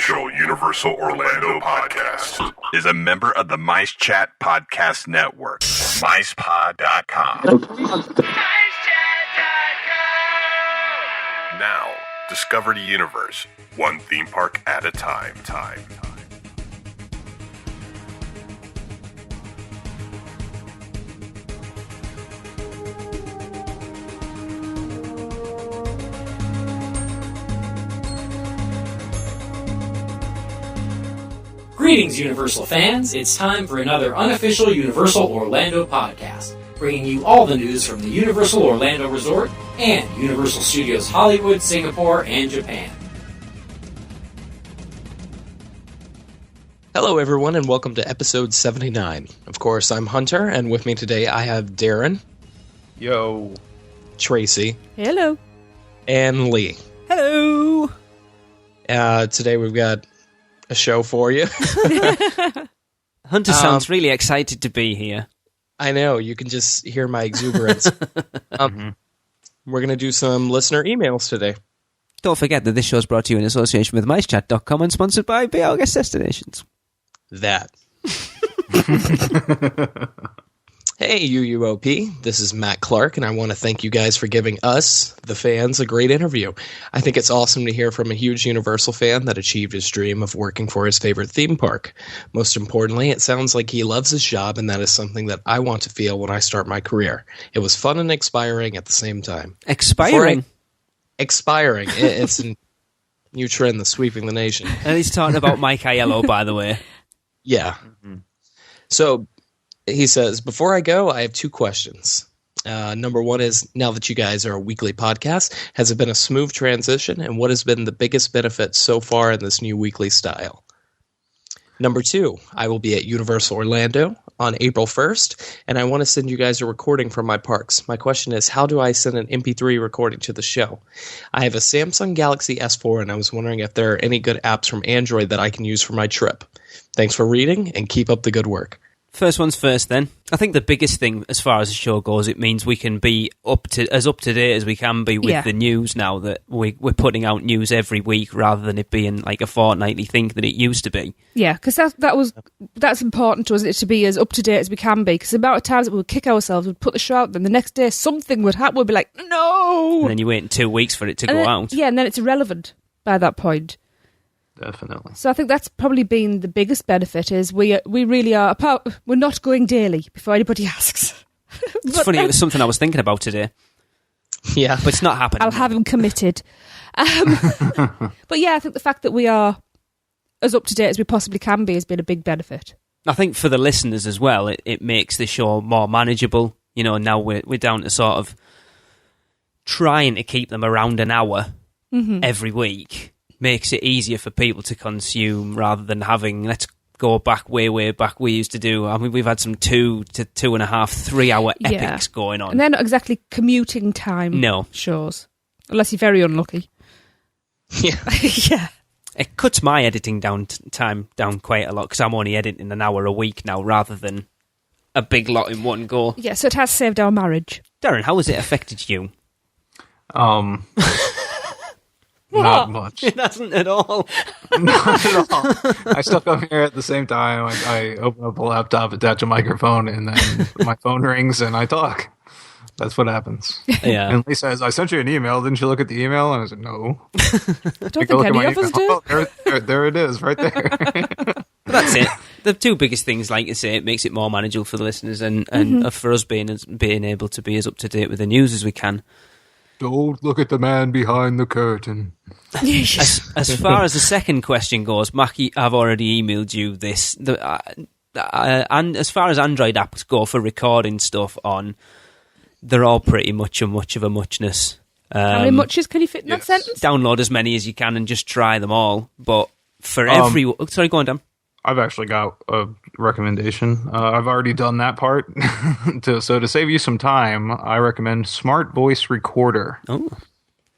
unofficial Universal Orlando podcast is a member of the Mice Chat Podcast Network. MicePod.com. Now, discover the universe, one theme park at a time. Greetings, Universal fans. It's time for another unofficial Universal Orlando podcast, bringing you all the news from the Universal Orlando Resort and Universal Studios Hollywood, Singapore, and Japan. Hello, everyone, and welcome to episode 79. Of course, I'm Hunter, and with me today I have Darren. Yo. Tracy. Hello. And Lee. Hello. Today we've got a show for you. Hunter sounds really excited to be here. I know, you can just hear my exuberance. We're going to do some listener emails today. Don't forget that this show is brought to you in association with MiceChat.com and sponsored by Be Our Guest Destinations. That. Hey, UUOP, this is Matt Clark, and I want to thank you guys for giving us, the fans, a great interview. I think it's awesome to hear from a huge Universal fan that achieved his dream of working for his favorite theme park. Most importantly, it sounds like he loves his job, and that is something that I want to feel when I start my career. It was fun and expiring at the same time. Expiring? Expiring. It's a new trend that's sweeping the nation. And he's talking about Mike Aiello, by the way. Yeah. So, he says, before I go, I have two questions. Number one is, now that you guys are a weekly podcast, has it been a smooth transition, and what has been the biggest benefit so far in this new weekly style? Number two, I will be at Universal Orlando on April 1st, and I want to send you guys a recording from my parks. My question is, how do I send an MP3 recording to the show? I have a Samsung Galaxy S4, and I was wondering if there are any good apps from Android that I can use for my trip. Thanks for reading, and keep up the good work. First one's first, then. I think the biggest thing, as far as the show goes, it means we can be up to date as we can be with the news now that we're putting out news every week rather than it being like a fortnightly thing that it used to be. Yeah, because that's important to us, it to be as up to date as we can be. Because the amount of times that we would kick ourselves, we'd put the show out, then the next day something would happen. We'd be like, no. And then you wait 2 weeks for it to go out. Yeah, and then it's irrelevant by that point. Definitely. So I think that's probably been the biggest benefit is we really are we're not going daily before anybody asks. It's funny, it was something I was thinking about today. Yeah. But it's not happening. I'll have him committed. But yeah, I think the fact that we are as up to date as we possibly can be has been a big benefit. I think for the listeners as well, it makes the show more manageable. You know, now we're down to sort of trying to keep them around an hour every week. Makes it easier for people to consume rather than having, let's go back way back we used to do. I mean, we've had some 2 to 2.5, 3 hour epics going on. And they're not exactly commuting time shows, unless you're very unlucky. Yeah. Yeah. It cuts my editing time down quite a lot because I'm only editing an hour a week now rather than a big lot in one go. Yeah, so it has saved our marriage. Darren, how has it affected you? Not much. It hasn't at all. Not at all. I still come here at the same time. I open up a laptop, attach a microphone, and then my phone rings and I talk. That's what happens. Yeah. And Lee says, I sent you an email. Didn't you look at the email? And I said, no. I don't think any of us do. Oh, there it is, right there. But that's it. The two biggest things, like you say, it makes it more manageable for the listeners and for us being able to be as up to date with the news as we can. Don't look at the man behind the curtain. As far as the second question goes, Mackie, I've already emailed you this. And as far as Android apps go for recording stuff on, they're all pretty much of a muchness. How many muches can you fit in that sentence? Download as many as you can and just try them all. But for sorry, go on, Dan. I've actually got a recommendation. I've already done that part. So to save you some time, I recommend Smart Voice Recorder. Oh.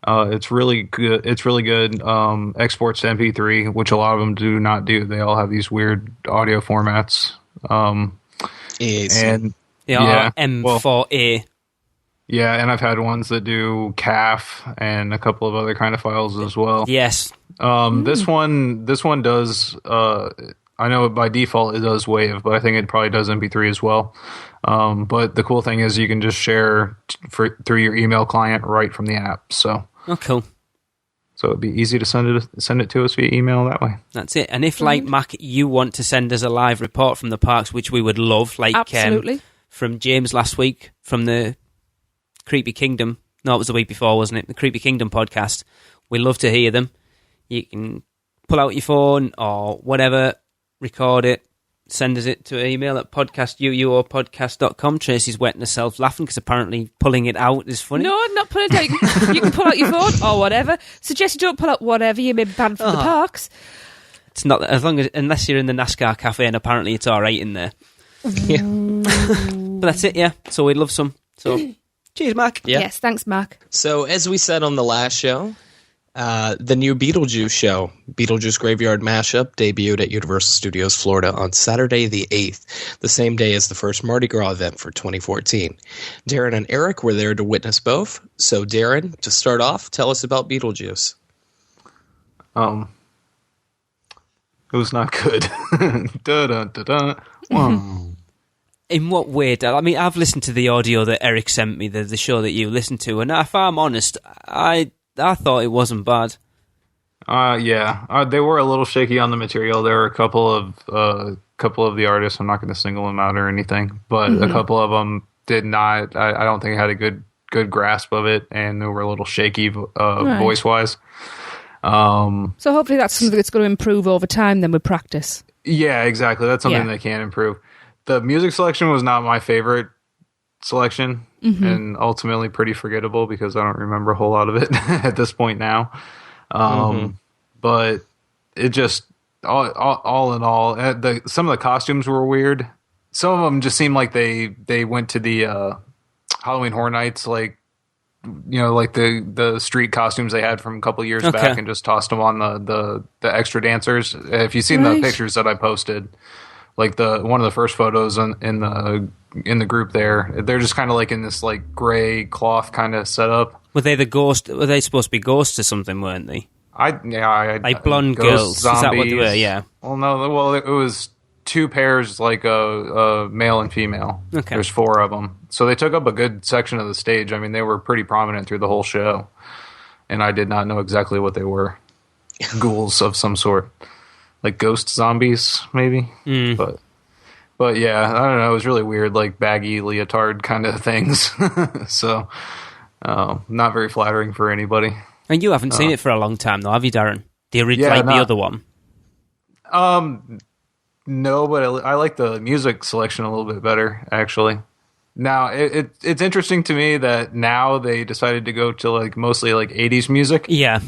It's really good. Exports to MP3, which a lot of them do not do. They all have these weird audio formats. M4A. Yeah, and I've had ones that do CAF and a couple of other kind of files as well. Yes. This one does. I know by default it does WAV, but I think it probably does MP3 as well. But the cool thing is you can just share through your email client right from the app. So cool. So it'd be easy to send it to us via email that way. That's it. And if, like Mac, you want to send us a live report from the parks, which we would love, like absolutely, from James last week from the Creepy Kingdom. No, it was the week before, wasn't it? The Creepy Kingdom podcast. We love to hear them. You can pull out your phone or whatever, record it, send us it to an email at podcast@uuopodcast.com. Tracy's wetting herself laughing because apparently pulling it out is funny. No, not pulling it out. You can pull out your phone or whatever. Suggest you don't pull out whatever. You may be banned from the parks. It's not unless you're in the NASCAR cafe, and apparently it's all right in there. Yeah. But that's it, yeah. So we'd love some. So cheers, Mac. Yeah. Yes, thanks, Mark. So as we said on the last show, the new Beetlejuice show, Beetlejuice Graveyard Mashup, debuted at Universal Studios Florida on Saturday the 8th, the same day as the first Mardi Gras event for 2014. Darren and Eric were there to witness both. So Darren, to start off, tell us about Beetlejuice. It was not good. In what way, Dad? I mean, I've listened to the audio that Eric sent me, the show that you listened to, and if I'm honest, I thought it wasn't bad. Yeah, they were a little shaky on the material. There were a couple of the artists. I'm not going to single them out or anything, but a couple of them did not. I don't think had a good grasp of it, and they were a little shaky voice wise. So hopefully that's something that's going to improve over time. Then with practice. Yeah, exactly. That's something they can improve. The music selection was not my favorite selection, and ultimately pretty forgettable because I don't remember a whole lot of it at this point now. But it just all in all, some of the costumes were weird. Some of them just seemed like they went to the Halloween Horror Nights, like like the street costumes they had from a couple of years back, and just tossed them on the extra dancers. If you've seen the pictures that I posted, like one of the first photos in the group there, they're just kind of like in this like gray cloth kind of setup. Were they the ghost? Were they supposed to be ghosts or something? Weren't they? Like blonde girls. Zombies. Is that what they were? Yeah. Well, no. Well, it was two pairs, like a male and female. Okay. There's 4 of them, so they took up a good section of the stage. I mean, they were pretty prominent through the whole show, and I did not know exactly what they were. Ghouls of some sort. Like ghost zombies, maybe. But yeah, I don't know. It was really weird, like baggy leotard kind of things. So, not very flattering for anybody. And you haven't seen it for a long time, though, have you, Darren? The other one. No, but I like the music selection a little bit better, actually. Now, it's interesting to me that now they decided to go to like mostly like 80s music. Yeah.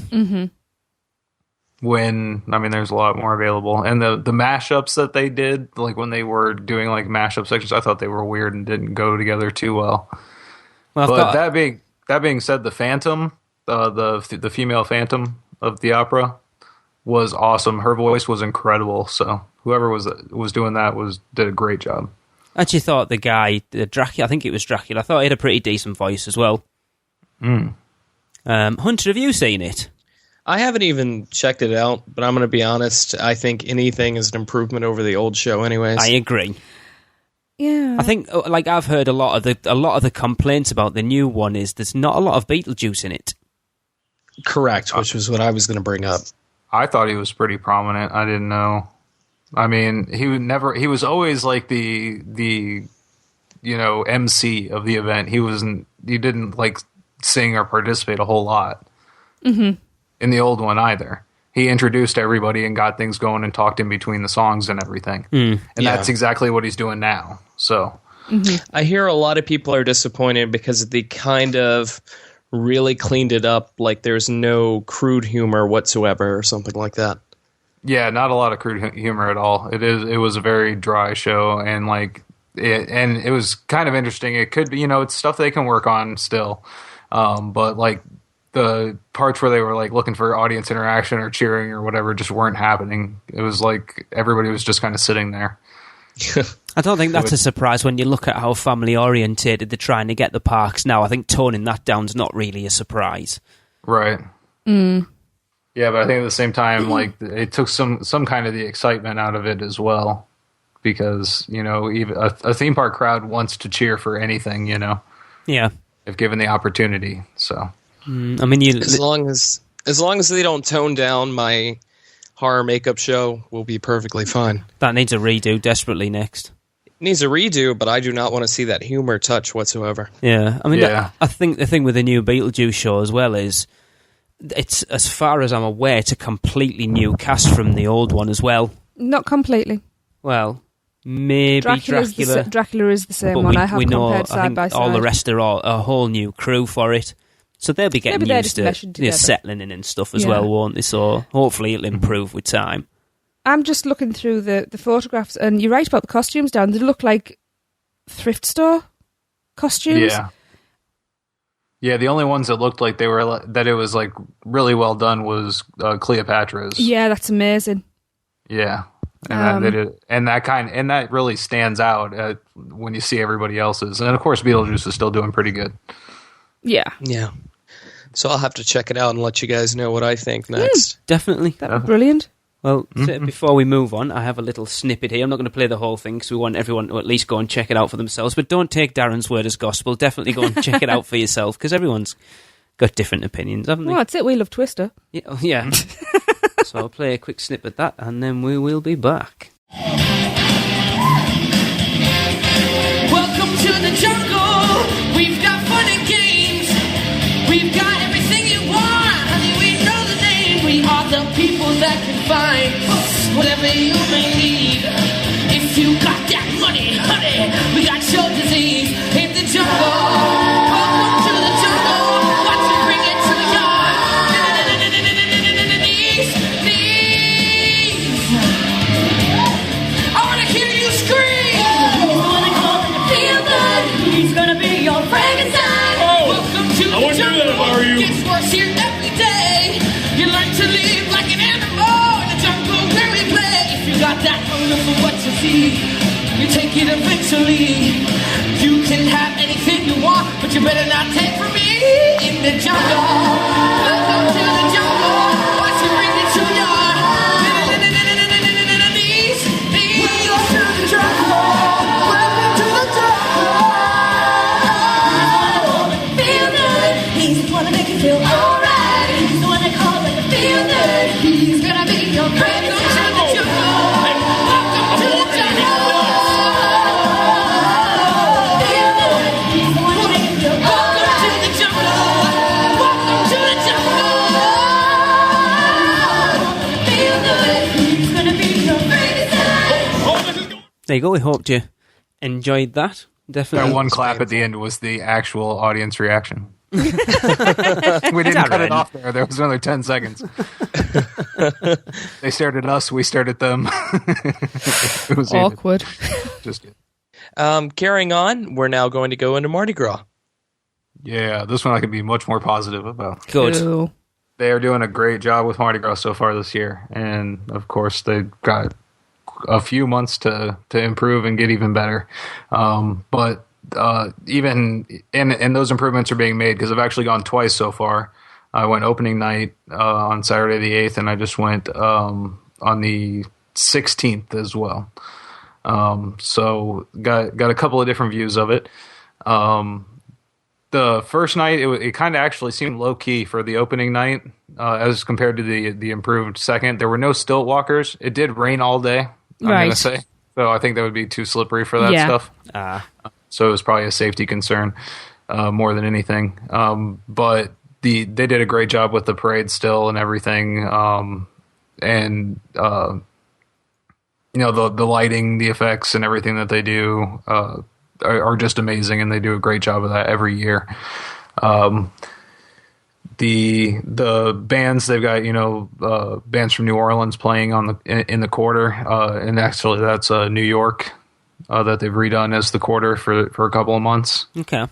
When, I mean, there's a lot more available. And the mashups that they did, like when they were doing like mashup sections, I thought they were weird and didn't go together too well. But that being said, the Phantom, the female Phantom of the opera was awesome. Her voice was incredible. So whoever was doing that did a great job. I actually thought the guy, Dracula, I think it was Dracula, I thought he had a pretty decent voice as well. Hunter, have you seen it? I haven't even checked it out, but I'm going to be honest. I think anything is an improvement over the old show anyways. I agree. Yeah. I think, like, I've heard a lot of the complaints about the new one is there's not a lot of Beetlejuice in it. Correct, which was what I was going to bring up. I thought he was pretty prominent. I didn't know. I mean, he was always like the MC of the event. He didn't like sing or participate a whole lot. In the old one either. He introduced everybody and got things going and talked in between the songs and everything. And that's exactly what he's doing now. So I hear a lot of people are disappointed because they kind of really cleaned it up, like there's no crude humor whatsoever or something like that. Yeah, not a lot of crude humor at all. It was a very dry show, and it was kind of interesting. It could be, it's stuff they can work on still. But like the parts where they were like looking for audience interaction or cheering or whatever just weren't happening. It was like everybody was just kind of sitting there. I don't think that's a surprise when you look at how family orientated they're trying to get the parks now. I think toning that down's not really a surprise. Right. Yeah, but I think at the same time, like, it took some kind of the excitement out of it as well, because, you know, even a theme park crowd wants to cheer for anything, you know. Yeah, if given the opportunity. So, I mean, as long as they don't tone down my horror makeup show, we'll be perfectly fine. That needs a redo desperately next. It needs a redo, but I do not want to see that humor touch whatsoever. Yeah, I mean, I think the thing with the new Beetlejuice show as well is, it's, as far as I'm aware, it's a completely new cast from the old one as well. Not completely. Well, maybe Dracula is the same but one. I have compared side by side. All the rest are a whole new crew for it. So they'll be getting used to settling in and stuff as well, won't they? So hopefully it'll improve with time. I'm just looking through the photographs, and you're right about the costumes down. They look like thrift store costumes. Yeah, the only ones that looked like that it was like really well done was Cleopatra's. Yeah, that's amazing. Yeah, and that really stands out when you see everybody else's, and of course Beetlejuice is still doing pretty good. Yeah. So I'll have to check it out and let you guys know what I think next. Definitely, that'd be brilliant. Well, before we move on, I have a little snippet here. I'm not going to play the whole thing because we want everyone to at least go and check it out for themselves. But don't take Darren's word as gospel. Definitely go and check it out for yourself, because everyone's got different opinions, haven't they? Well, that's it. We love Twister. Yeah. So I'll play a quick snip of that, and then we will be back. Welcome to the jungle. We've got fun and games. We've got everything you want. Honey, we know the name. We are the people that can find whatever you may need. If you got that money, honey, we got your disease in the jungle. Welcome to the jungle. Watch it bring it to the yard. I want to hear you scream. He's gonna come and feel good. He's gonna be your Frankenstein. Welcome to the jungle. Gets worse here every day. You learn to live like an animal in the jungle where we play. If you got that hunger for what you see, you take it eventually. You can have anything you want, but you better not take from me in the jungle. Welcome to the jungle. Watch it bring it to your knees. Welcome to the jungle. Welcome to the jungle. Feel good. He's the one to make you feel alright. He's the one that calls like a feel good. He's gonna be your friend. Welcome to the jungle. Welcome to the jungle. Feel good. He's the one to make you feel alright. Welcome to the jungle. Welcome to the jungle. Feel good. He's gonna be your friend. There you go. We hoped you enjoyed that. Definitely. That one clap at the end was the actual audience reaction. We didn't cut it off there. There was another 10 seconds. They stared at us. We stared at them. It was awkward. Just good. Carrying on, we're now going to go into Mardi Gras. Yeah, this one I can be much more positive about. Good. Ew. They are doing a great job with Mardi Gras so far this year. And, of course, they've got a few months to improve and get even better. But even and those improvements are being made, because I've actually gone twice so far. I went opening night on Saturday the 8th, and I just went on the 16th as well. So got a couple of different views of it. The first night, it kind of actually seemed low key for the opening night as compared to the improved second. There were no stilt walkers. It did rain all day, I'm going to say. So I think that would be too slippery for that stuff. So it was probably a safety concern more than anything. But they did a great job with the parade still and everything. And the lighting, the effects, and everything that they do are just amazing, and they do a great job of that every year. The bands, they've got bands from New Orleans playing in the quarter, and actually that's New York that they've redone as the quarter for a couple of months. Okay.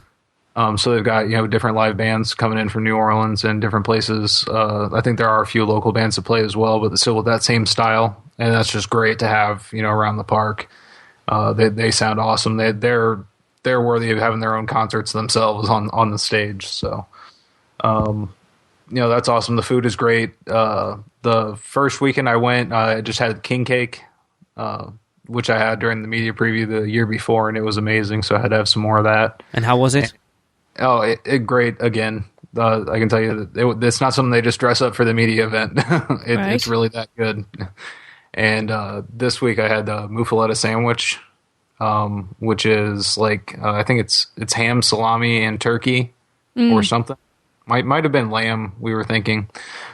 So they've got different live bands coming in from New Orleans and different places. I think there are a few local bands that play as well, but still with that same style, and that's just great to have around the park. They sound awesome. They're worthy of having their own concerts themselves on the stage. So, that's awesome. The food is great. The first weekend I went, I just had king cake, which I had during the media preview the year before, and it was amazing. So I had to have some more of that. And how was it? Great again. I can tell you that it's not something they just dress up for the media event. It's really that good. And this week I had the muffaletta sandwich, which is like I think it's ham, salami, and turkey or something. Might have been lamb. We were thinking,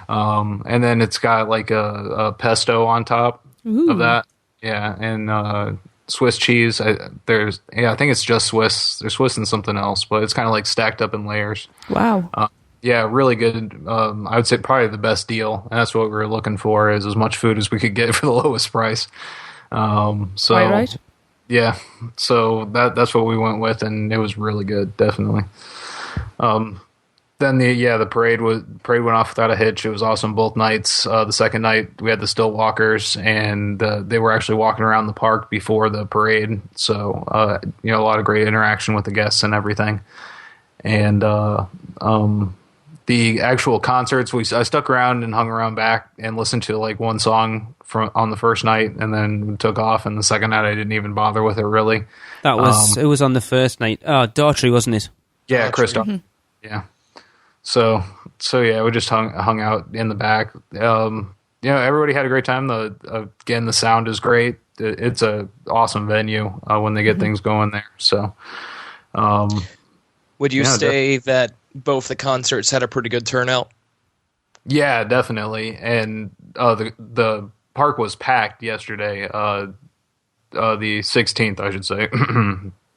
and then it's got like a pesto on top of that. Yeah, and Swiss cheese. I think it's just Swiss. There's Swiss and something else, but it's kind of like stacked up in layers. Wow. Yeah, really good. I would say probably the best deal, and that's what we were looking for, is as much food as we could get for the lowest price. Right. Yeah, so that's what we went with, and it was really good, definitely. Then the parade went off without a hitch. It was awesome both nights. The second night we had the stilt walkers, and they were actually walking around the park before the parade. So a lot of great interaction with the guests and everything. And the actual concerts, I stuck around and hung around back and listened to like one song on the first night, and then took off. And the second night I didn't even bother with it really. It was on the first night. Oh, Daughtry, wasn't it? Yeah, Chris. Yeah. So yeah, we just hung out in the back. Everybody had a great time. Again, the sound is great. It's a awesome venue when they get things going there. So, would you say that both the concerts had a pretty good turnout? Yeah, definitely. And the park was packed yesterday. The 16th, I should say.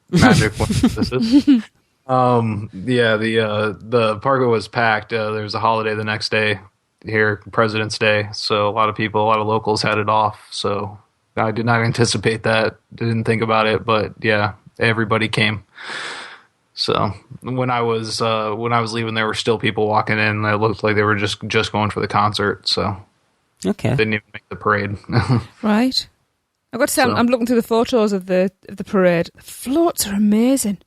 Magic when this is. The park was packed. There was a holiday the next day here, President's Day, so a lot of locals had it off. So I did not anticipate that. Didn't think about it, but yeah, everybody came. So when I was leaving, there were still people walking in. It looked like they were just going for the concert. So okay, didn't even make the parade. Right. I've got to say, I'm looking through the photos of the parade. The floats are amazing.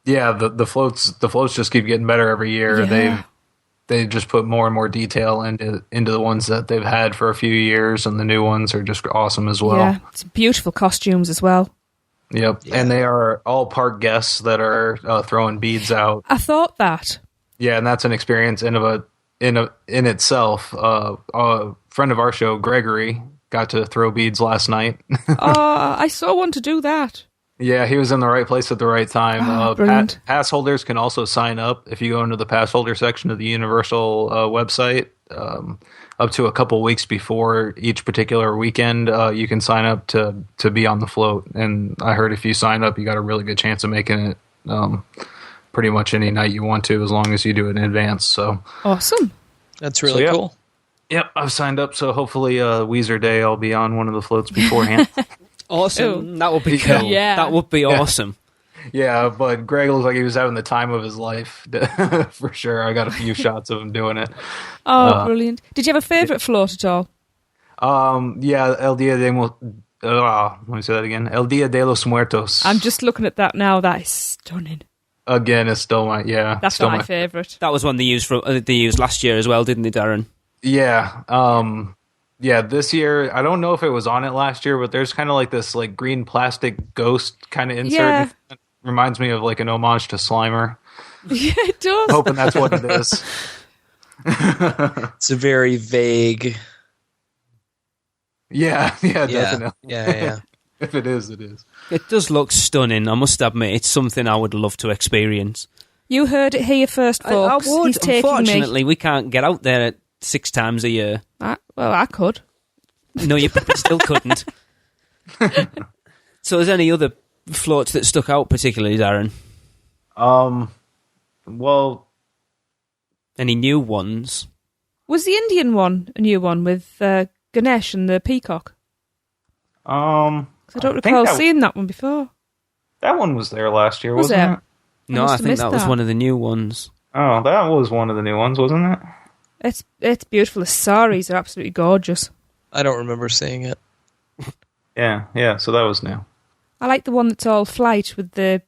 Yeah, the floats just keep getting better every year. Yeah. They just put more and more detail into the ones that they've had for a few years, and the new ones are just awesome as well. Yeah, it's beautiful costumes as well. Yep, yeah. And they are all park guests that are throwing beads out. I thought that. Yeah, and that's an experience in itself. A friend of our show, Gregory, got to throw beads last night. I saw one to do that. Yeah, he was in the right place at the right time. Brilliant. Pass holders can also sign up. If you go into the pass holder section of the Universal website, up to a couple weeks before each particular weekend, you can sign up to be on the float. And I heard if you sign up, you got a really good chance of making it pretty much any night you want to, as long as you do it in advance. So awesome. That's really cool. Yep, I've signed up, so hopefully Weezer Day I'll be on one of the floats beforehand. Awesome. That would be cool. Yeah. That would be awesome. Yeah, but Greg looked like he was having the time of his life, for sure. I got a few shots of him doing it. Oh, brilliant. Did you have a favourite float at all? Yeah, El Dia let me say that again. El Dia de los Muertos. I'm just looking at that now. That is stunning. Again, it's still That's still my favourite. That was one they used last year as well, didn't they, Darren? Yeah. Yeah, this year, I don't know if it was on it last year, but there's kind of like this like green plastic ghost kind of insert. Yeah. It reminds me of like an homage to Slimer. Yeah, it does. Hoping that's what it is. It's a very vague. Yeah, definitely. Yeah. If it is, it is. It does look stunning, I must admit. It's something I would love to experience. You heard it here first, folks. I would. He's taking Unfortunately, we can't get out there 6 times a year. I could. No, you probably still couldn't. So is there any other floats that stuck out particularly, Darren? Well, any new ones? Was the Indian one a new one with Ganesh and the peacock? 'Cause I don't recall seeing that one before. That one was there last year, Was wasn't it? it? No, I think that was one of the new ones. Oh, that was one of the new ones, wasn't it? It's beautiful. The saris are absolutely gorgeous. I don't remember seeing it. Yeah, so that was new. I like the one that's all flight with the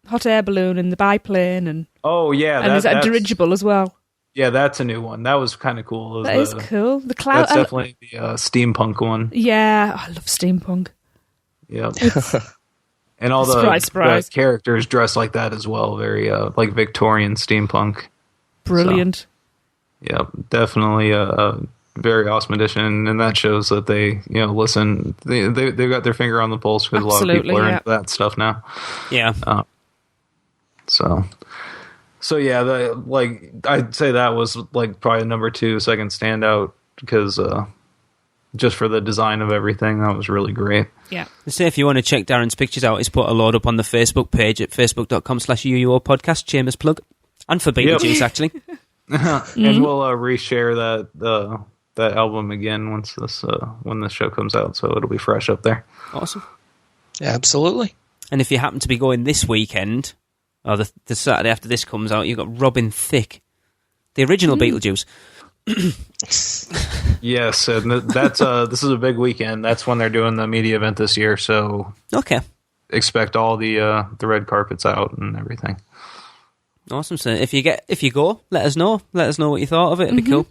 hot air balloon and the biplane and Oh yeah, there's a dirigible as well. Yeah, that's a new one. That was kind of cool. That is cool. The cloud. That's definitely the steampunk one. Yeah, I love steampunk. Yeah. And all the characters dress like that as well. Very like Victorian steampunk. Brilliant. So, yeah, definitely a very awesome addition, and that shows that they listen. They've got their finger on the pulse because a lot of people are into that stuff now. Yeah. So yeah, I'd say that was like probably number 2, second standout because just for the design of everything, that was really great. Yeah. Say if you want to check Darren's pictures out, he's put a load up on the Facebook page at facebook.com/UUO podcast, shameless plug, and for Beetlejuice actually. And we'll reshare that album again when this show comes out, so it'll be fresh up there. Awesome. Yeah, absolutely. And if you happen to be going this weekend, or the Saturday after this comes out, you've got Robin Thicke, the original Beetlejuice. Yes, and that's this is a big weekend. That's when they're doing the media event this year, so okay, expect all the red carpets out and everything. Awesome. So if you go, let us know. Let us know what you thought of it. It'd be cool.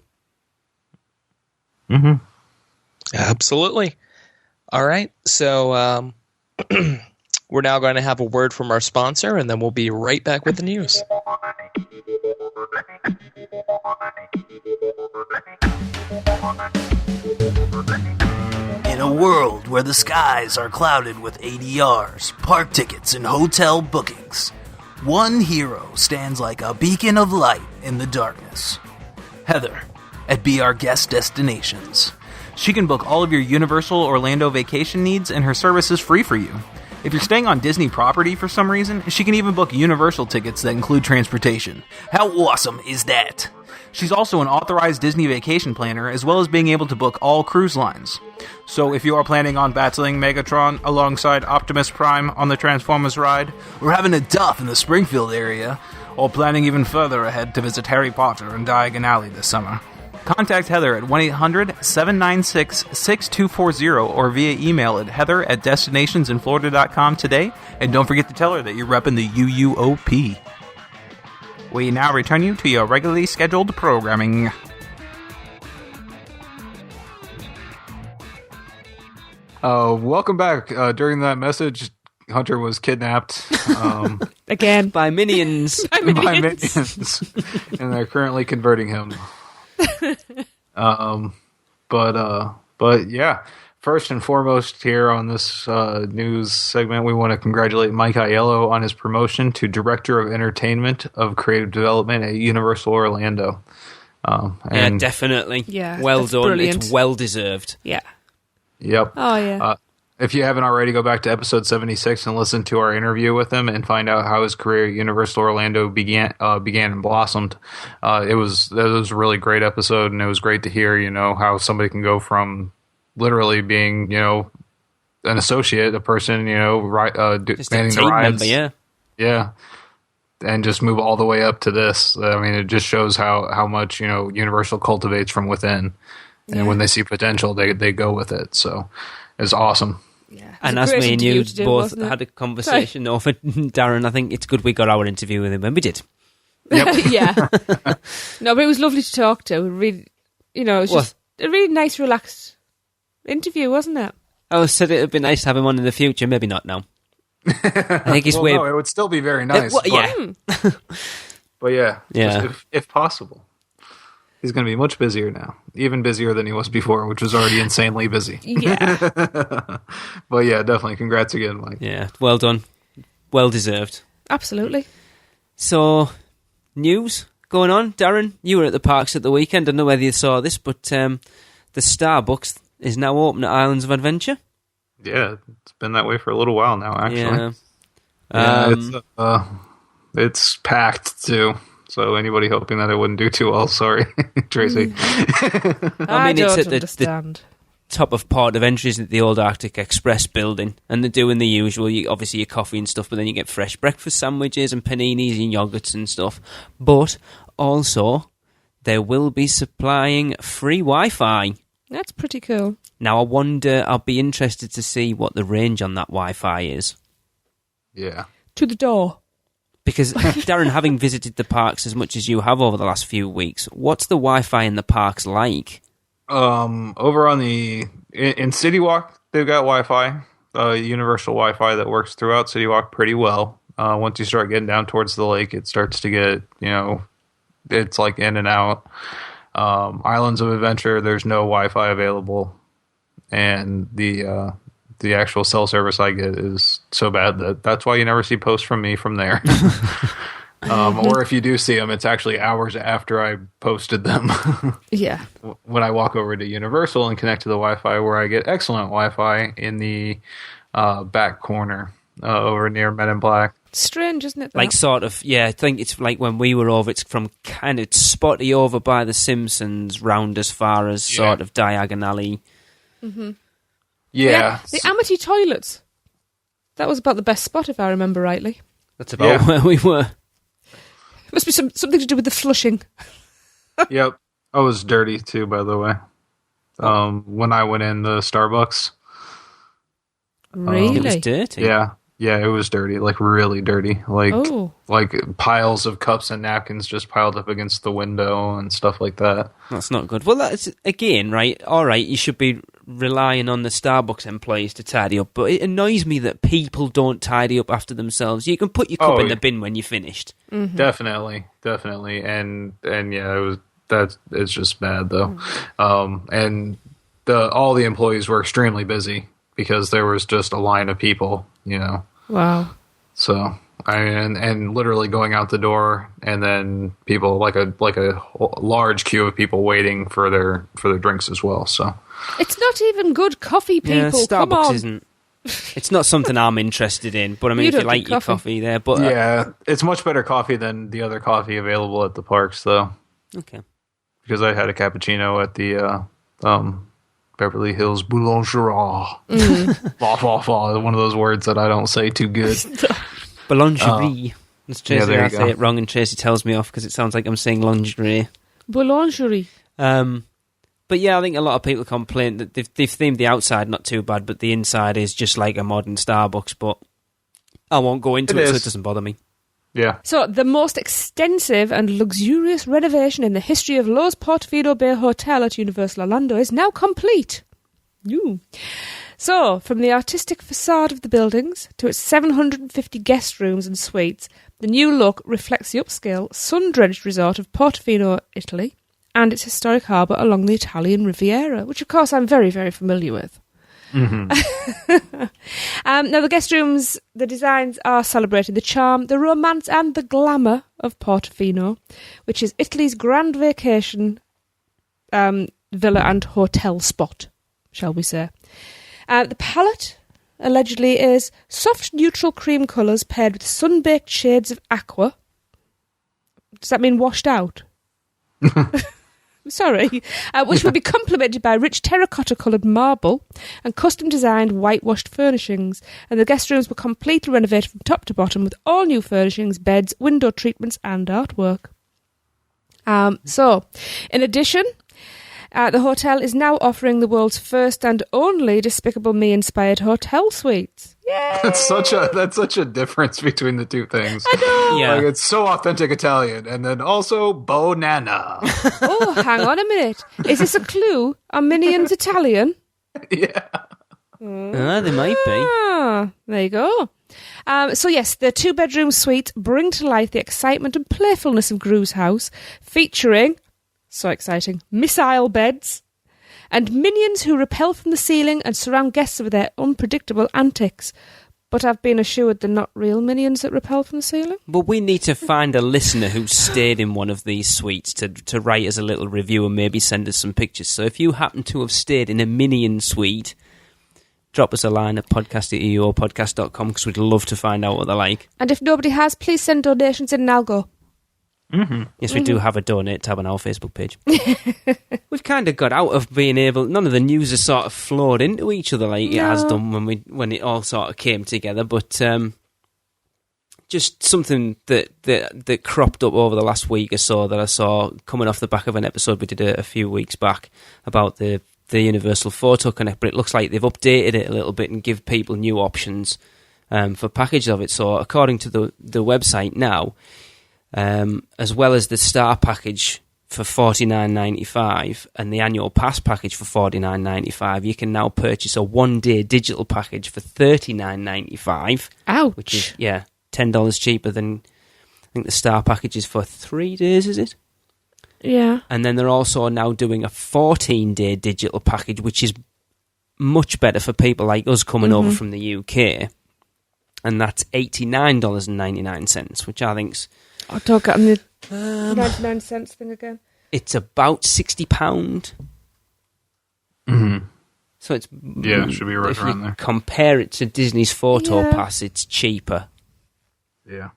Mm-hmm. Absolutely. All right. So we're now going to have a word from our sponsor, and then we'll be right back with the news. In a world where the skies are clouded with ADRs, park tickets, and hotel bookings, one hero stands like a beacon of light in the darkness. Heather, at Be Our Guest Destinations. She can book all of your Universal Orlando vacation needs, and her service is free for you. If you're staying on Disney property for some reason, she can even book Universal tickets that include transportation. How awesome is that? She's also an authorized Disney vacation planner, as well as being able to book all cruise lines. So if you are planning on battling Megatron alongside Optimus Prime on the Transformers ride, or having a duff in the Springfield area, or planning even further ahead to visit Harry Potter and Diagon Alley this summer, contact Heather at 1-800-796-6240 or via email at heather@destinationsinflorida.com today, and don't forget to tell her that you're repping the UUOP. We now return you to your regularly scheduled programming. Welcome back. During that message, Hunter was kidnapped. Again. By minions. By minions. And they're currently converting him. But yeah. First and foremost here on this news segment, we want to congratulate Mike Aiello on his promotion to Director of Entertainment of Creative Development at Universal Orlando. Yeah, definitely. Yeah, well done. brilliant. It's well deserved. Yeah. Yep. Oh, yeah. If you haven't already, go back to episode 76 and listen to our interview with him and find out how his career at Universal Orlando began and blossomed. It was a really great episode, and it was great to hear, how somebody can go from literally being, an associate, a person, Just a manning the team rides. member, Yeah. And just move all the way up to this. I mean, it just shows how much, Universal cultivates from within. And when they see potential, they go with it. So it's awesome. Yeah. And as me and you both had a conversation over Darren, I think it's good we got our interview with him when we did. Yep. Yeah. No, but it was lovely to talk to. Really, it was just a really nice, relaxed interview, wasn't it? I said it would be nice to have him on in the future. Maybe not now. I think he's No, it would still be very nice. But yeah, if possible. He's going to be much busier now. Even busier than he was before, which was already insanely busy. Yeah. But yeah, definitely. Congrats again, Mike. Yeah, well done. Well deserved. Absolutely. So, news going on. Darren, you were at the parks at the weekend. I don't know whether you saw this, but the Starbucks is now open at Islands of Adventure. Yeah, it's been that way for a little while now, actually. Yeah. It's packed, too. So anybody hoping that it wouldn't do too well, sorry, Tracy. I it's don't at understand. the top of port of entries at the old Arctic Express building, and they're doing the usual, obviously your coffee and stuff, but then you get fresh breakfast sandwiches and paninis and yogurts and stuff. But also, they will be supplying free Wi-Fi. That's pretty cool. Now, I'll be interested to see what the range on that Wi-Fi is. Yeah. To the door. Because, Darren, having visited the parks as much as you have over the last few weeks, what's the Wi-Fi in the parks like? Over on in City Walk, they've got Wi-Fi, universal Wi-Fi that works throughout City Walk pretty well. Once you start getting down towards the lake, it starts to get, it's like in and out. Islands of Adventure, there's no Wi-Fi available, and the actual cell service I get is so bad that's why you never see posts from me from there. Or if you do see them, it's actually hours after I posted them. Yeah. When I walk over to Universal and connect to the Wi-Fi, where I get excellent Wi-Fi in the back corner over near Men in Black. Strange, isn't it? Like, sort of, yeah, I think it's like when we were over, it's from kind of spotty over by The Simpsons, round as far as sort of diagonally. Mm-hmm. Yeah. The Amity toilets. That was about the best spot, if I remember rightly. That's about where we were. Must be something to do with the flushing. Yep. I was dirty, too, by the way. When I went in the Starbucks. Really? It was dirty. Yeah, it was dirty, like really dirty. Like piles of cups and napkins just piled up against the window and stuff like that. That's not good. Well, that's, again, right, all right, you should be relying on the Starbucks employees to tidy up, but it annoys me that people don't tidy up after themselves. You can put your cup in the bin when you're finished. Mm-hmm. Definitely. And yeah, it's just bad, though. And all the employees were extremely busy because there was just a line of people, Wow. So, and literally going out the door, and then people like a large queue of people waiting for their drinks as well. So it's not even good coffee, people. Yeah, Starbucks Come on. isn't. It's not something I'm interested in. But I mean, You if you don't like drink your coffee. coffee there, but yeah, it's much better coffee than the other coffee available at the parks, though. okay. Because I had a cappuccino at the Beverly Hills Boulangerie. One of those words that I don't say too good. Boulangerie. It's Tracy. there you I say go. it wrong, and Tracy tells me off because it sounds like I'm saying lingerie. Boulangerie. But yeah, I think a lot of people complain that they've themed the outside not too bad, but the inside is just like a modern Starbucks. But I won't go into it, so it doesn't bother me. Yeah. So, the most extensive and luxurious renovation in the history of Lowe's Portofino Bay Hotel at Universal Orlando is now complete. Ooh. So, from the artistic facade of the buildings to its 750 guest rooms and suites, the new look reflects the upscale, sun-drenched resort of Portofino, Italy, and its historic harbour along the Italian Riviera, which, of course, I'm very, very familiar with. Mm-hmm. Now, the guest rooms, the designs are celebrating the charm, the romance and the glamour of Portofino, which is Italy's grand vacation villa and hotel spot, shall we say. The palette, allegedly, is soft neutral cream colours paired with sun-baked shades of aqua. Does that mean washed out? Sorry, which will be complemented by rich terracotta-coloured marble and custom-designed whitewashed furnishings. And the guest rooms were completely renovated from top to bottom with all new furnishings, beds, window treatments and artwork. So, in addition, the hotel is now offering the world's first and only Despicable Me-inspired hotel suites. Yay! That's such a difference between the two things. I know. Yeah. Like, it's so authentic Italian, and then also Bonana. Oh, hang on a minute. Is this a clue? Are Minions Italian? Yeah. They might be. Ah, there you go. So yes, the two-bedroom suite bring to life the excitement and playfulness of Gru's house, featuring, so exciting, missile beds and minions who repel from the ceiling and surround guests with their unpredictable antics. But I've been assured they're not real minions that repel from the ceiling. But we need to find a listener who stayed in one of these suites to write us a little review and maybe send us some pictures. So if you happen to have stayed in a minion suite, drop us a line at podcast@uuopodcast.com because we'd love to find out what they're like. And if nobody has, please send donations in and I'll go. Mm-hmm. Yes, we do have a donate tab on our Facebook page. We've kind of got out of being able. None of the news has sort of flowed into each other like it has done when it all sort of came together. But just something that cropped up over the last week or so that I saw coming off the back of an episode we did a few weeks back about the Universal Photo Connect. But it looks like they've updated it a little bit and give people new options. for package of it. So according to the website now, as well as the Star package for $49.95 and the annual pass package for $49.95, you can now purchase a 1-day digital package for $39.95. Ouch. Which is, $10 cheaper than, I think the Star package is for 3 days, is it? Yeah. And then they're also now doing a 14-day digital package, which is much better for people like us coming over from the UK. And that's $89.99, which I think's... I'll talk on the 99 cents thing again. It's about £60. Mm-hmm. So it's... Yeah, it should be right if around you there. compare it to Disney's Photo Yeah. Pass, it's cheaper. Yeah.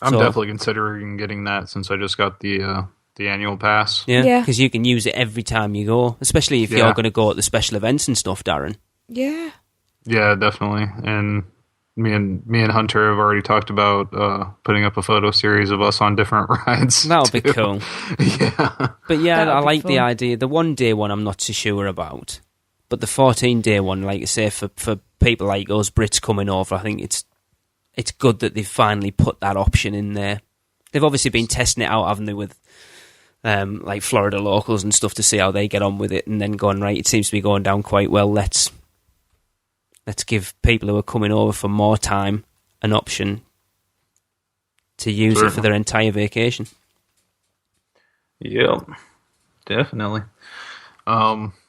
I'm So- definitely considering getting that since I just got the annual pass. Yeah, Yeah. because you can use it every time you go, especially if Yeah. you're going to go at the special events and stuff, Darren. Yeah. Yeah, definitely. And me and Hunter have already talked about putting up a photo series of us on different rides. That'll be too. cool. Yeah. But yeah, That'll I be like the fun. idea. The 1-day one I'm not so sure about. But the 14-day one, like I say, for people like us Brits coming over, I think it's good that they've finally put that option in there. They've obviously been testing it out, haven't they, with like Florida locals and stuff to see how they get on with it, and then going, right, it seems to be going down quite well. Let's give people who are coming over for more time an option to use it for their entire vacation. Yep. Definitely.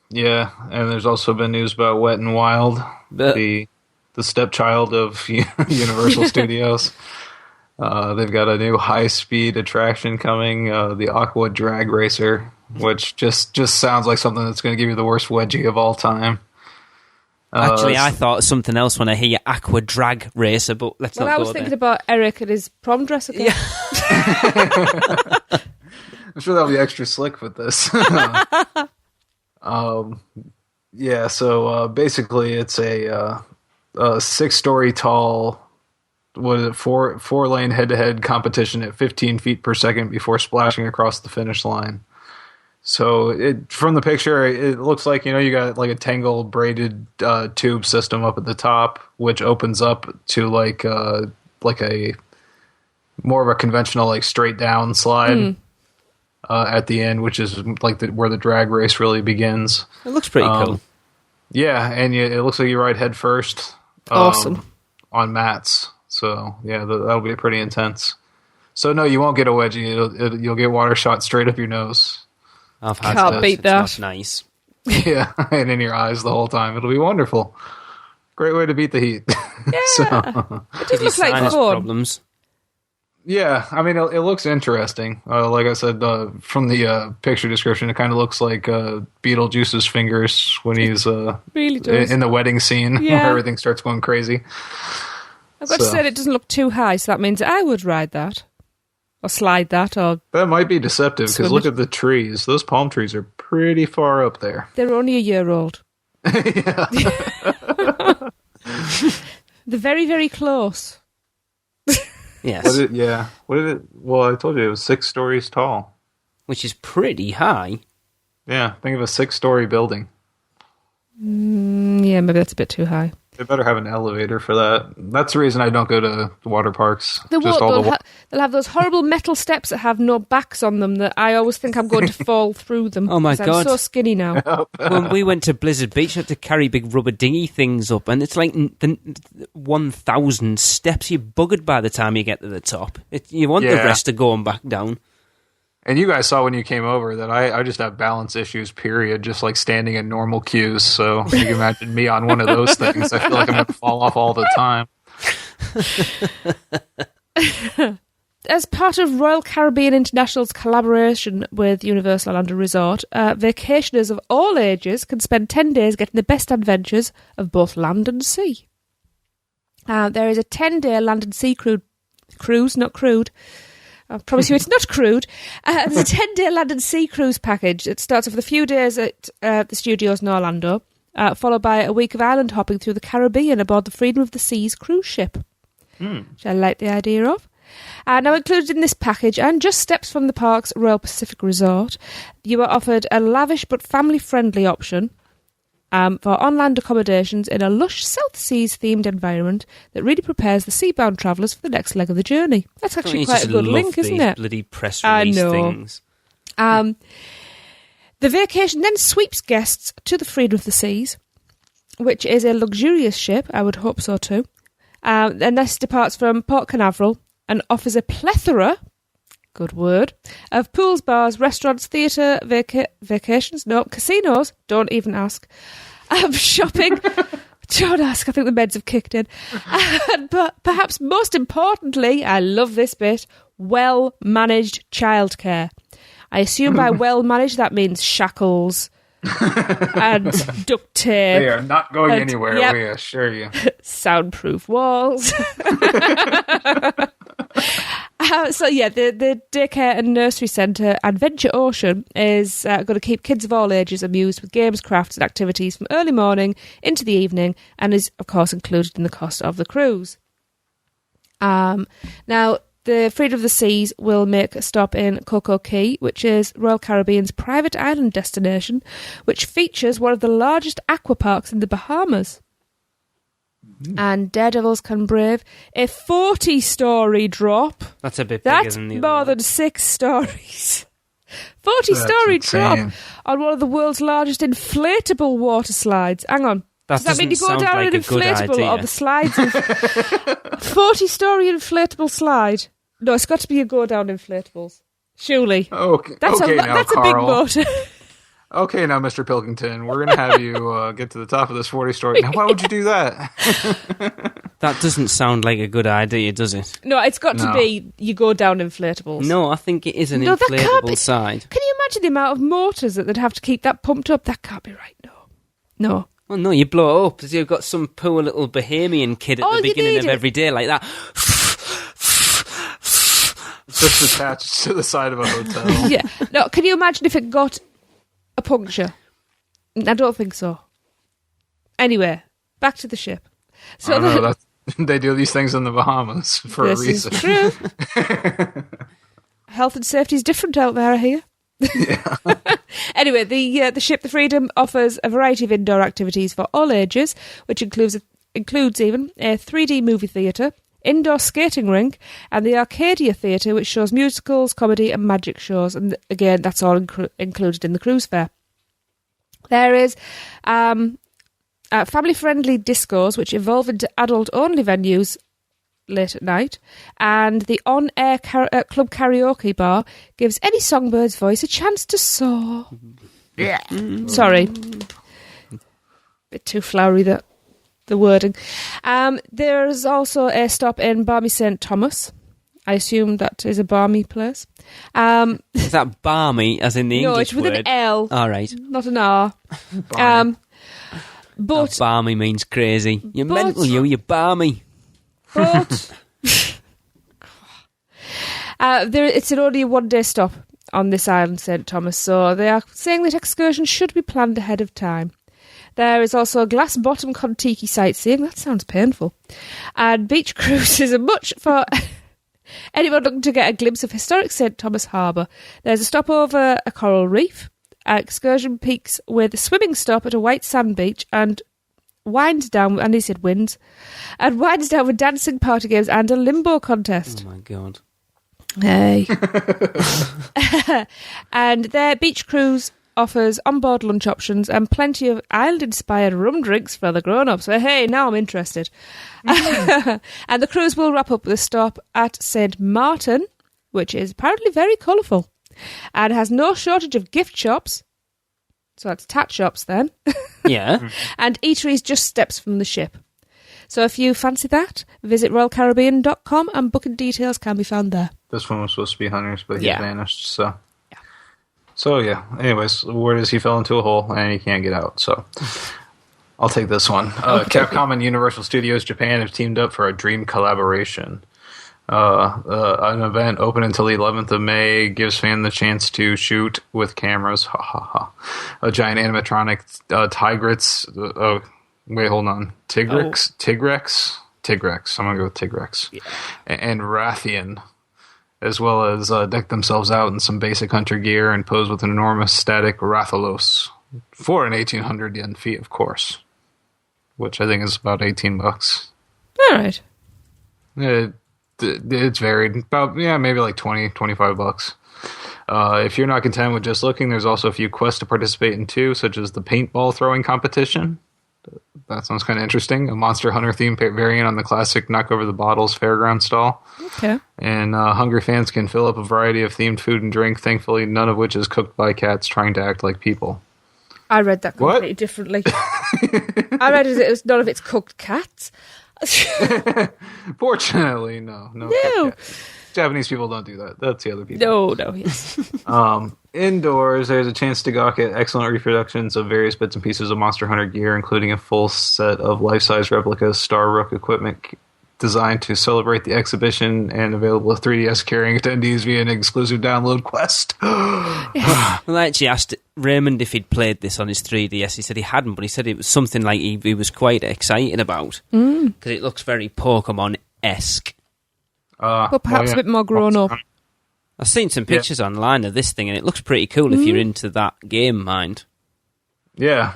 Yeah, and there's also been news about Wet n Wild, the stepchild of Universal Studios. They've got a new high-speed attraction coming, the Aqua Drag Racer, which just sounds like something that's going to give you the worst wedgie of all time. Actually, I thought something else when I hear Aqua Drag Racer, but let's not go Well, I was thinking about Eric and his prom dress again. I'm sure that'll be extra slick with this. Yeah, so basically it's a 6-story tall, what is it, four-lane head-to-head competition at 15 feet per second before splashing across the finish line. So from the picture, it looks like, you got like a tangled braided tube system up at the top, which opens up to like a more of a conventional like straight down slide at the end, which is like where the drag race really begins. It looks pretty cool. Yeah, and it looks like you ride head first. Awesome. On mats. So yeah, that'll be pretty intense. So no, you won't get a wedgie. You'll get water shot straight up your nose. I've had Can't that. beat It's that. not nice. Yeah, and in your eyes the whole time. It'll be wonderful. Great way to beat the heat. Yeah. So, It does look like Sinus fun. problems. yeah, I mean, it looks interesting. Like I said, from the picture description, it kind of looks like Beetlejuice's fingers when he's Really does. in the wedding scene Yeah. where everything starts going crazy. I've got to So- say it doesn't look too high, so that means I would ride that. Or slide that, or... That might be deceptive because Swim look it. at the trees. Those palm trees are pretty far up there. They're only a year old. Yeah. They're very, very close. Yes. What did it? Well, I told you it was 6 stories tall. Which is pretty high. Yeah, think of a 6-story building. Yeah, maybe that's a bit too high. They better have an elevator for that. That's the reason I don't go to water parks. They Just won't. all the They'll have those horrible metal steps that have no backs on them that I always think I'm going to fall through them. Oh my 'cause God. I'm so skinny now. When we went to Blizzard Beach, I had to carry big rubber dinghy things up, and it's like 1,000 steps. You're buggered by the time you get to the top. You want the Yeah. rest of going back down. And you guys saw when you came over that I just have balance issues, period, just like standing in normal queues. So you can imagine me on one of those things. I feel like I'm going to fall off all the time. As part of Royal Caribbean International's collaboration with Universal Orlando Resort, vacationers of all ages can spend 10 days getting the best adventures of both land and sea. There is a 10-day land and sea cruise, not crude. I promise you it's not crude. There's a 10-day land and sea cruise package. It starts off with a few days at the studios in Orlando, followed by a week of island hopping through the Caribbean aboard the Freedom of the Seas cruise ship, which I like the idea of. Now included in this package, and just steps from the park's Royal Pacific Resort, you are offered a lavish but family-friendly option for on-land accommodations in a lush South Seas-themed environment that really prepares the seabound travellers for the next leg of the journey. That's actually quite a good link, isn't it? Bloody press release things. The vacation then sweeps guests to the Freedom of the Seas, which is a luxurious ship. I would hope so too. And this departs from Port Canaveral and offers a plethora, good word, of pools, bars, restaurants, theatre, casinos, don't even ask, shopping, don't ask, I think the meds have kicked in, but perhaps most importantly, I love this bit, well-managed childcare. I assume by well-managed that means shackles and duct tape. They are not going anywhere, we assure you. Soundproof walls. The daycare and nursery centre Adventure Ocean is going to keep kids of all ages amused with games, crafts and activities from early morning into the evening, and is, of course, included in the cost of the cruise. Now, the Freedom of the Seas will make a stop in Coco Cay, which is Royal Caribbean's private island destination, which features one of the largest aqua parks in the Bahamas. And daredevils can brave a 40-storey drop. That's a bit bigger than the That's more than 6 stories. 40-storey drop on one of the world's largest inflatable water slides. Hang on. Does that mean you go down an inflatable or the slides? 40-storey inflatable slide. No, it's got to be a go-down inflatables. Surely. Okay, that's a big motor. Okay, now, Mr. Pilkington, we're going to have you get to the top of this 40-story. Now, why would you do that? That doesn't sound like a good idea, does it? No, it's got to be you go down inflatables. No, I think it is an inflatable side. Can you imagine the amount of motors that they'd have to keep that pumped up? That can't be right, no. Well, no, you blow it up. You've got some poor little Bahamian kid at the beginning of every day like that. Just attached to the side of a hotel. Yeah. No, can you imagine if it got a puncture? I don't think so. Anyway, back to the ship. So they do these things in the Bahamas for a reason. This is true. Health and safety is different out there, I hear. Yeah. Anyway, the ship, the Freedom, offers a variety of indoor activities for all ages, which includes even a 3D movie theatre, indoor skating rink, and the Arcadia Theatre, which shows musicals, comedy and magic shows. And again, that's all included in the cruise fare. There is family-friendly discos, which evolve into adult-only venues late at night, and the on-air club karaoke bar gives any songbird's voice a chance to soar. Yeah. Sorry. Bit too flowery, the wording. There's also a stop in Barmy St. Thomas. I assume that is a barmy place. Is that barmy, as in the English word? No, it's with an L. All right. Not an R. But barmy means crazy. You're mental, you're barmy. But it's only a one-day stop on this island, St. Thomas, so they are saying that excursions should be planned ahead of time. There is also a glass-bottom Kon-Tiki sightseeing. That sounds painful. And beach cruises are much for anyone looking to get a glimpse of historic St. Thomas Harbour. There's a stop over a coral reef, excursion peaks with a swimming stop at a white sand beach, and winds down, and he said winds, and winds down with dancing, party games and a limbo contest. Oh my God. Hey. And their beach cruise offers onboard lunch options and plenty of island-inspired rum drinks for the grown-ups. So hey, now I'm interested. And the cruise will wrap up with a stop at St. Martin, which is apparently very colourful, and has no shortage of gift shops. So that's tat shops then. Yeah. And eateries just steps from the ship. So if you fancy that, visit royalcaribbean.com and booking details can be found there. This one was supposed to be Hunter's, but he vanished, so... Yeah. So, yeah. Anyways, word is he fell into a hole and he can't get out, so... I'll take this one. Capcom and Universal Studios Japan have teamed up for a dream collaboration. An event open until the 11th of May gives fans the chance to shoot with cameras. Ha ha ha. A giant animatronic Tigrex. Wait, hold on. Tigrex? Tigrex. I'm going to go with Tigrex. Yeah. And Rathian, as well as deck themselves out in some basic hunter gear and pose with an enormous static Rathalos. for an 1,800 yen fee, of course, which I think is about $18. All right. It's varied. About, maybe like $20-$25. If you're not content with just looking, there's also a few quests to participate in too, such as the paintball throwing competition. That sounds kind of interesting. A Monster Hunter themed variant on the classic Knock Over the Bottles fairground stall. Okay. And hungry fans can fill up a variety of themed food and drink, thankfully none of which is cooked by cats trying to act like people. I read that completely differently. I read it as none of it's cooked cats. Fortunately, no. No. Japanese people don't do that. That's the other people. No, yes. Indoors, there's a chance to gawk at excellent reproductions of various bits and pieces of Monster Hunter gear, including a full set of life-size replica Star Rook equipment designed to celebrate the exhibition and available to 3DS carrying attendees via an exclusive download quest. Well, I actually asked Raymond if he'd played this on his 3DS. He said he hadn't, but he said it was something like he was quite excited about because it looks very Pokemon-esque. But perhaps a bit more grown up. I've seen some pictures online of this thing, and it looks pretty cool if you're into that game, mind. Yeah,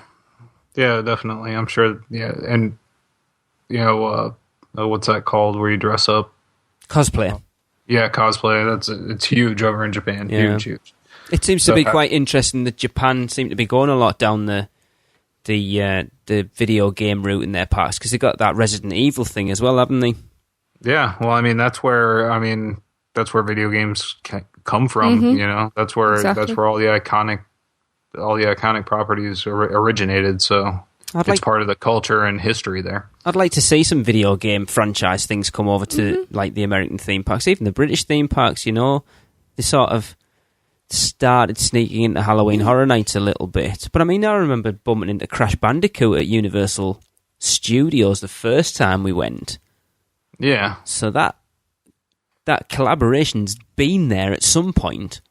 definitely. I'm sure. Yeah, and what's that called? Where you dress up? Cosplay. Yeah, cosplay. It's huge over in Japan. Yeah. Huge. It seems to be quite interesting that Japan seem to be going a lot down the video game route in their parks because they got that Resident Evil thing as well, haven't they? Yeah, well, I mean that's where video games come from. That's where all the iconic properties originated. So it's part of the culture and history there. I'd like to see some video game franchise things come over to like the American theme parks, even the British theme parks. They sort of started sneaking into Halloween Horror Nights a little bit. But I mean, I remember bumping into Crash Bandicoot at Universal Studios the first time we went. Yeah. So that collaboration's been there at some point.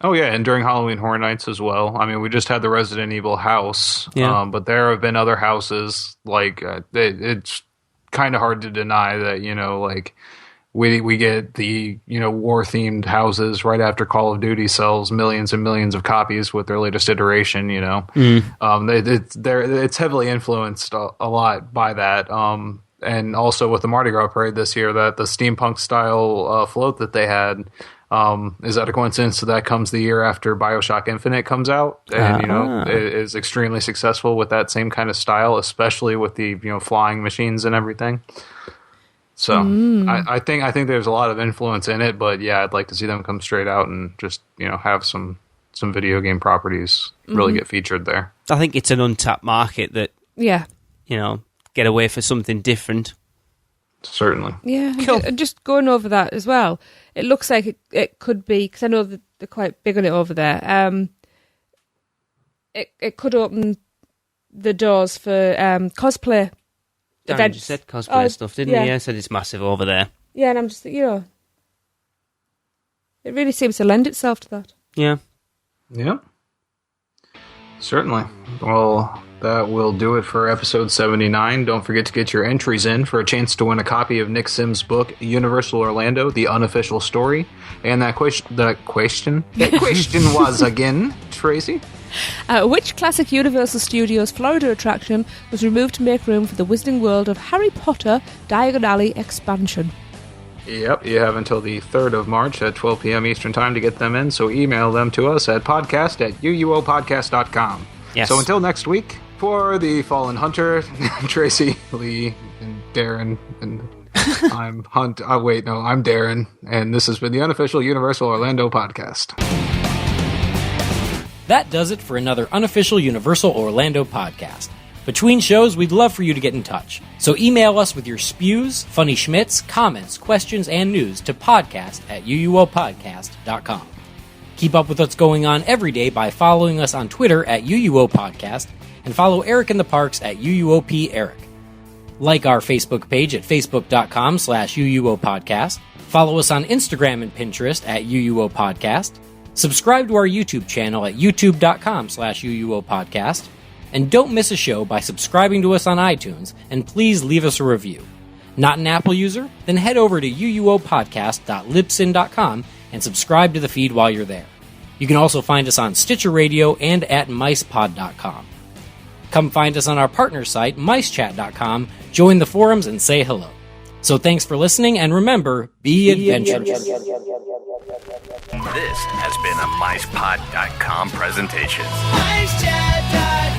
Oh, yeah, and during Halloween Horror Nights as well. I mean, we just had the Resident Evil house, but there have been other houses. Like, it's kind of hard to deny that, we get the, war-themed houses right after Call of Duty sells millions and millions of copies with their latest iteration, It's heavily influenced a lot by that. And also with the Mardi Gras parade this year, that the steampunk style float that they had, is that a coincidence that comes the year after BioShock Infinite comes out, and it is extremely successful with that same kind of style, especially with the flying machines and everything. So I think there's a lot of influence in it, but yeah, I'd like to see them come straight out and just have some video game properties really get featured there. I think it's an untapped market that get away for something different. Certainly. Yeah, cool. And just going over that as well, it looks like it could be, because I know that they're quite big on it over there, it could open the doors for cosplay Darren events. just said cosplay stuff, didn't he? Yeah, said it's massive over there. Yeah, and I'm just, it really seems to lend itself to that. Yeah. Yeah. Certainly. Well, that will do it for episode 79. Don't forget to get your entries in for a chance to win a copy of Nick Sims' book, Universal Orlando, The Unofficial Story. And that question was again, Tracy? Which classic Universal Studios Florida attraction was removed to make room for the Wizarding World of Harry Potter Diagon Alley expansion? Yep, you have until the 3rd of March at 12 p.m. Eastern Time to get them in, so email them to us at podcast@uuopodcast.com. Yes. So until next week, for the Fallen Hunter, Tracy, Lee, and Darren, and I'm Hunt. I'm Darren, and this has been the Unofficial Universal Orlando Podcast. That does it for another Unofficial Universal Orlando Podcast. Between shows, we'd love for you to get in touch. So email us with your spews, funny schmitz, comments, questions, and news to podcast@uuopodcast.com. Keep up with what's going on every day by following us on Twitter @UUOPodcast and follow Eric in the Parks @UUOPEric. Like our Facebook page at facebook.com/UUOPodcast. Follow us on Instagram and Pinterest @UUOPodcast. Subscribe to our YouTube channel at youtube.com/UUOPodcast. And don't miss a show by subscribing to us on iTunes, and please leave us a review. Not an Apple user? Then head over to uuopodcast.libsyn.com and subscribe to the feed while you're there. You can also find us on Stitcher Radio and at micepod.com. Come find us on our partner site, micechat.com, join the forums, and say hello. So thanks for listening, and remember, be adventurous. This has been a MicePod.com presentation. MiceChat.com.